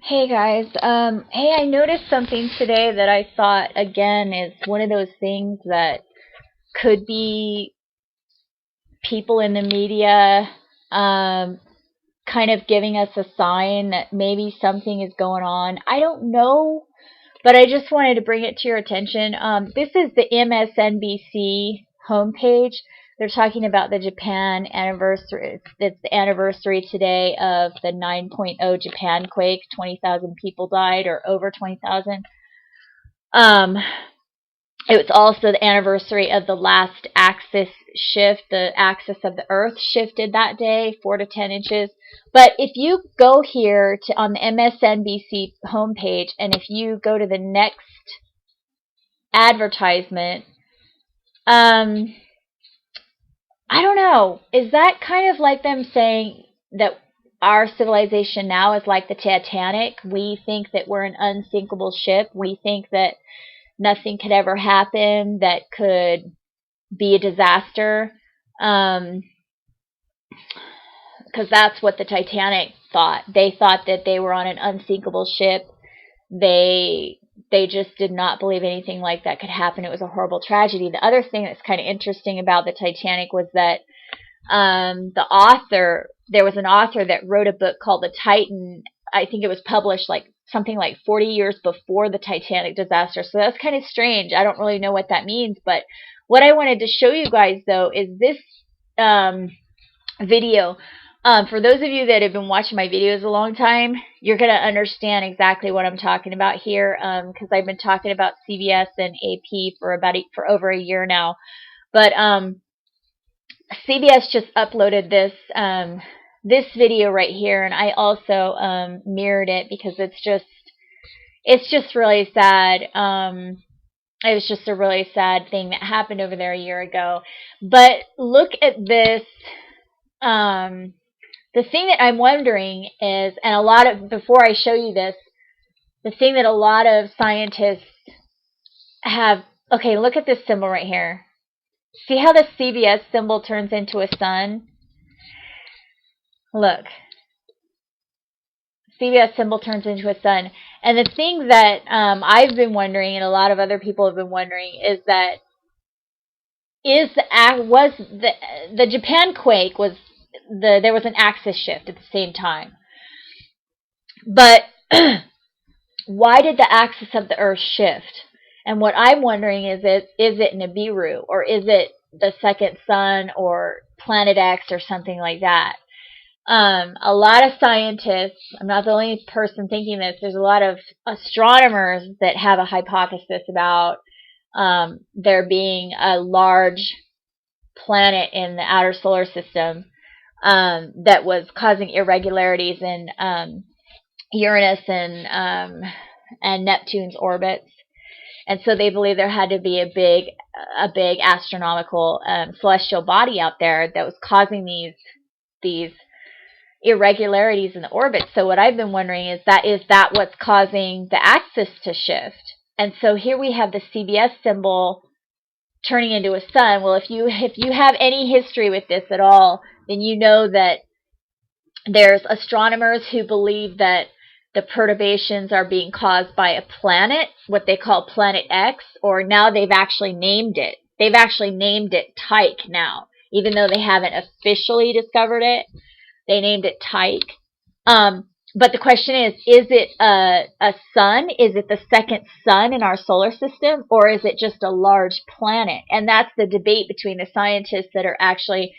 Hey guys, hey, I noticed something today that I thought again is one of those things that could be people in the media kind of giving us a sign that maybe something is going on. I don't know, but I just wanted to bring it to your attention. This is the MSNBC homepage. They're talking about the Japan anniversary. It's the anniversary today of the 9.0 Japan quake. 20,000 people died, or over 20,000. Um, it was also the anniversary of the last axis shift. The axis of the Earth shifted that day, 4 to 10 inches. But if you go here to on the MSNBC homepage, and if you go to the next advertisement, I don't know. Is that kind of like them saying that our civilization now is like the Titanic? We think that we're an unsinkable ship. We think that nothing could ever happen that could be a disaster. Because that's what the Titanic thought. They thought that they were on an unsinkable ship. They just did not believe anything like that could happen. It was a horrible tragedy. The other thing that's kind of interesting about the Titanic was that there was an author that wrote a book called The Titan. I think it was published like something like 40 years before the Titanic disaster. So that's kind of strange. I don't really know what that means. But what I wanted to show you guys, though, is this video. For those of you that have been watching my videos a long time, you're going to understand exactly what I'm talking about here, because I've been talking about CBS and AP for over a year now. But CBS just uploaded this video right here, and I also mirrored it because it's just really sad. It was just a really sad thing that happened over there a year ago. But look at this. The thing that I'm wondering is, before I show you this, the thing that a lot of scientists have, okay, look at this symbol right here. See how the CBS symbol turns into a sun? Look. CBS symbol turns into a sun. And the thing that I've been wondering, and a lot of other people have been wondering, is that the Japan quake there was an axis shift at the same time. But why did the axis of the Earth shift? And what I'm wondering is it Nibiru, or is it the second sun, or Planet X, or something like that? A lot of scientists, I'm not the only person thinking this, there's a lot of astronomers that have a hypothesis about there being a large planet in the outer solar system that was causing irregularities in Uranus and Neptune's orbits. And so they believe there had to be a big astronomical celestial body out there that was causing these irregularities in the orbit. So what I've been wondering is that what's causing the axis to shift? And so here we have the CBS symbol turning into a sun. Well, if you have any history with this at all, then you know that there's astronomers who believe that the perturbations are being caused by a planet, what they call Planet X, or now they've actually named it. They've actually named it Tyche now, even though they haven't officially discovered it. They named it Tyche. But the question is it a sun? Is it the second sun in our solar system? Or is it just a large planet? And that's the debate between the scientists that are actually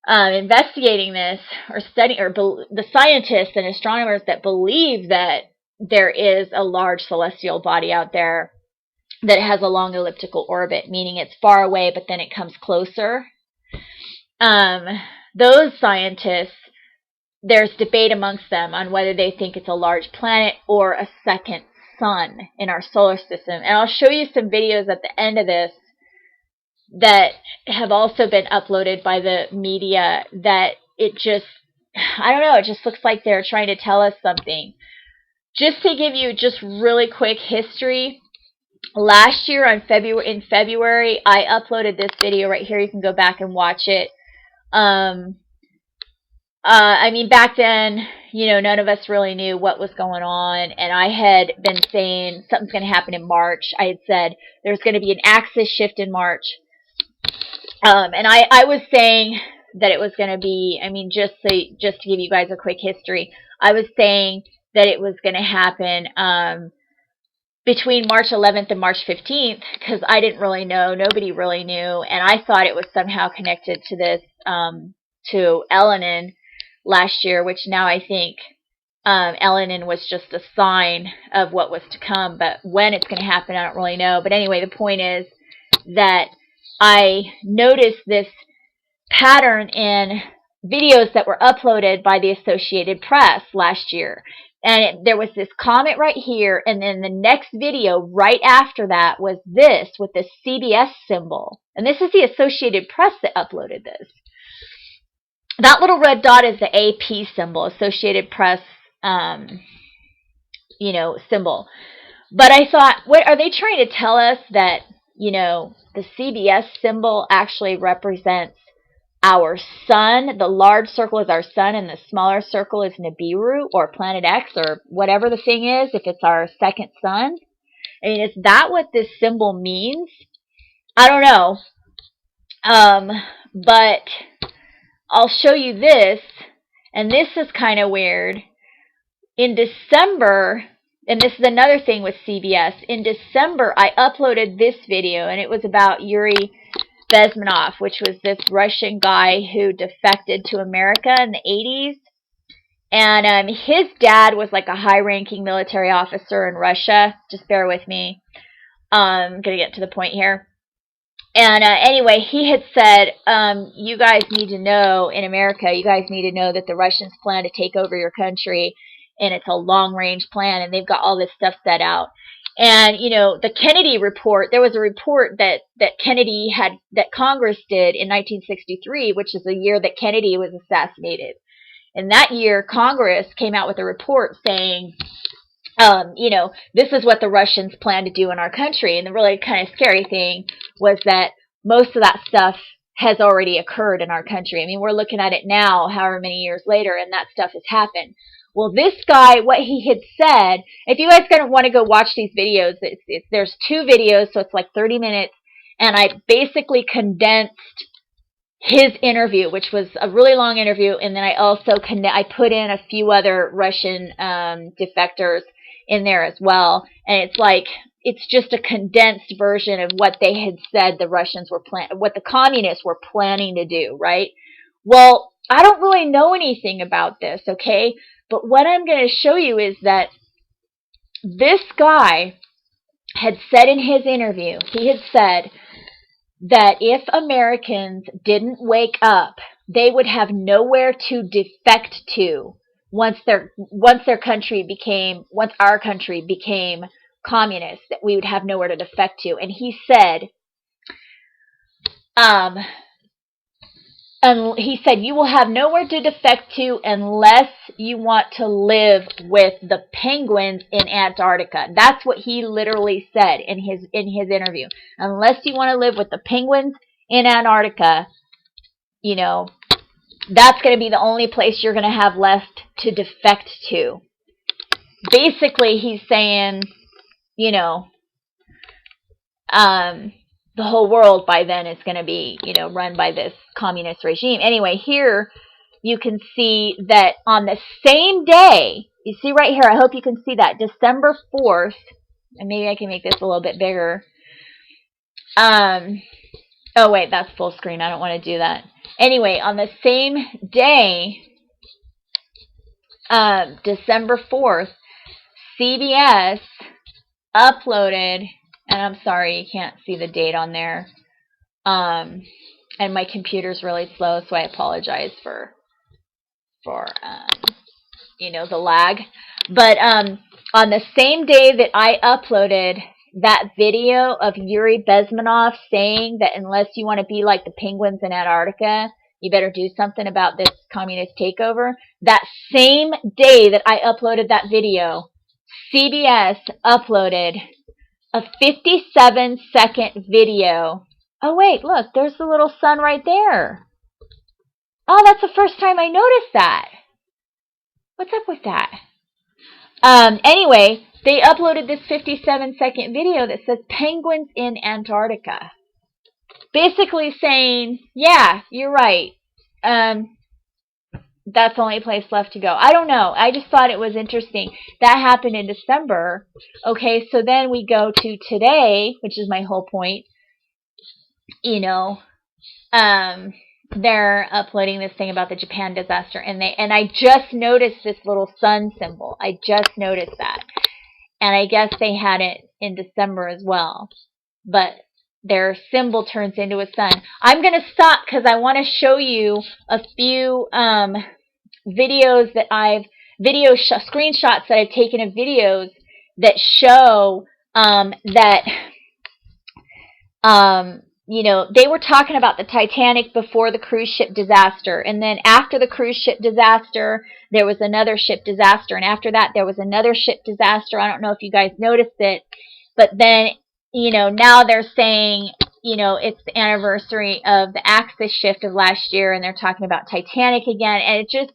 investigating this, or studying, or the scientists and astronomers that believe that there is a large celestial body out there that has a long elliptical orbit, meaning it's far away, but then it comes closer. Those scientists, there's debate amongst them on whether they think it's a large planet or a second sun in our solar system. And I'll show you some videos at the end of this that have also been uploaded by the media that it just looks like they're trying to tell us something. Just to give you just really quick history, last year in February, I uploaded this video right here. You can go back and watch it. I mean, back then, none of us really knew what was going on. And I had been saying something's going to happen in March. I had said there's going to be an axis shift in March. And I was saying that it was going to be, just to give you guys a quick history, I was saying that it was going to happen between March 11th and March 15th, because I didn't really know. Nobody really knew. And I thought it was somehow connected to this, to Alluding last year, which now I think Alluding was just a sign of what was to come. But when it's going to happen, I don't really know. But anyway, the point is that I noticed this pattern in videos that were uploaded by the Associated Press last year. And there was this comment right here, and then the next video right after that was this with the CBS symbol. And this is the Associated Press that uploaded this. That little red dot is the AP symbol, Associated Press, symbol. But I thought, what are they trying to tell us, that, the CBS symbol actually represents our sun? The large circle is our sun, and the smaller circle is Nibiru, or Planet X, or whatever the thing is, if it's our second sun. Is that what this symbol means? I don't know. But I'll show you this, and this is kind of weird. In December, and this is another thing with CBS, in December I uploaded this video, and it was about Yuri Bezmenov, which was this Russian guy who defected to America in the 80s. And his dad was like a high-ranking military officer in Russia. Just bear with me. I'm going to get to the point here. And anyway, he had said, you guys need to know, in America, you guys need to know that the Russians plan to take over your country, and it's a long-range plan, and they've got all this stuff set out. And, the Kennedy report, there was a report that Kennedy had, that Congress did in 1963, which is the year that Kennedy was assassinated. And that year, Congress came out with a report saying, this is what the Russians plan to do in our country. And the really kind of scary thing was that most of that stuff has already occurred in our country. We're looking at it now, however many years later, and that stuff has happened. Well, this guy, what he had said, if you guys want to go watch these videos, there's 2 videos, so it's like 30 minutes, and I basically condensed his interview, which was a really long interview, and then I also I put in a few other Russian defectors in there as well, and it's just a condensed version of what they had said the Russians were what the communists were planning to do, right? Well, I don't really know anything about this, okay? But what I'm going to show you is that this guy had said in his interview, he had said that if Americans didn't wake up, they would have nowhere to defect to once our country became communist, that we would have nowhere to defect to. And he said, you will have nowhere to defect to unless you want to live with the penguins in Antarctica. That's what he literally said in his interview. Unless you want to live with the penguins in Antarctica, that's going to be the only place you're going to have left to defect to. Basically, he's saying, the whole world by then is going to be, run by this communist regime. Anyway, here you can see that on the same day, you see right here, I hope you can see that, December 4th, and maybe I can make this a little bit bigger. Oh wait, that's full screen. I don't want to do that. Anyway, on the same day, December 4th, CBS uploaded, and I'm sorry, you can't see the date on there. And my computer's really slow, so I apologize for the lag. But on the same day that I uploaded that video of Yuri Bezmenov saying that unless you want to be like the penguins in Antarctica, you better do something about this communist takeover, that same day that I uploaded that video, CBS uploaded a 57-second video. Oh, wait, look, there's the little sun right there. Oh, that's the first time I noticed that. What's up with that? Anyway, they uploaded this 57-second video that says penguins in Antarctica. Basically saying, yeah, you're right. That's the only place left to go. I don't know. I just thought it was interesting. That happened in December. Okay, so then we go to today, which is my whole point. You know, they're uploading this thing about the Japan disaster, and I just noticed this little sun symbol. I just noticed that. And I guess they had it in December as well. But their symbol turns into a sun. I'm going to stop because I want to show you a few videos that screenshots that I've taken of videos that show that you know, they were talking about the Titanic before the cruise ship disaster, and then after the cruise ship disaster there was another ship disaster, and after that there was another ship disaster. I don't know if you guys noticed it, but then, you know, now they're saying, you know, it's the anniversary of the axis shift of last year, and they're talking about Titanic again, and it just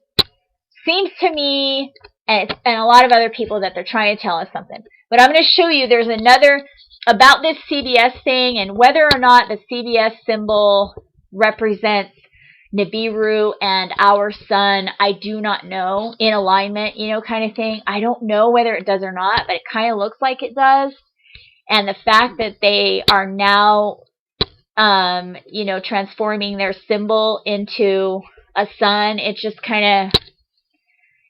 seems to me, and a lot of other people, that they're trying to tell us something. But I'm going to show you, there's another, about this CBS thing, and whether or not the CBS symbol represents Nibiru and our sun, I do not know, in alignment, you know, kind of thing. I don't know whether it does or not, but it kind of looks like it does. And the fact that they are now, you know, transforming their symbol into a sun, it just kind of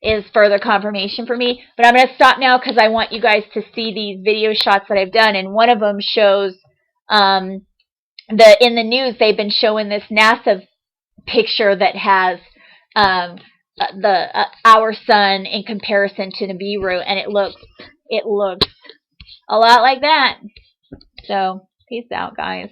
is further confirmation for me. But I'm going to stop now because I want you guys to see these video shots that I've done. And one of them shows, in the news, they've been showing this NASA picture that has our sun in comparison to Nibiru, and it looks a lot like that. So, peace out, guys.